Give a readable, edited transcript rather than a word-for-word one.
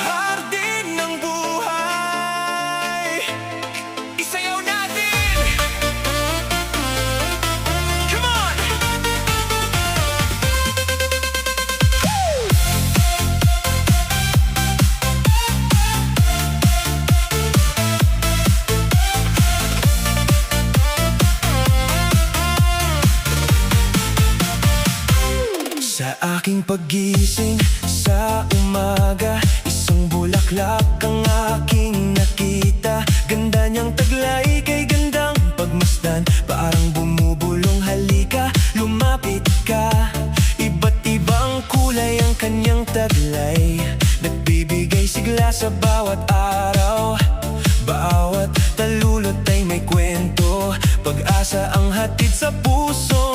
Hardin ng buhay, isayaw natin! Come on! Sa aking paggising sa umaga, isang bulaklak ang aking nakita. Ganda niyang taglay, kay gandang pagmasdan, parang bumubulong, halika, lumapit ka. Iba't ibang kulay ang kanyang taglay, nagbibigay sigla sa bawat araw. Bawat talulot ay may kwento, pag-asa ang hatid sa puso.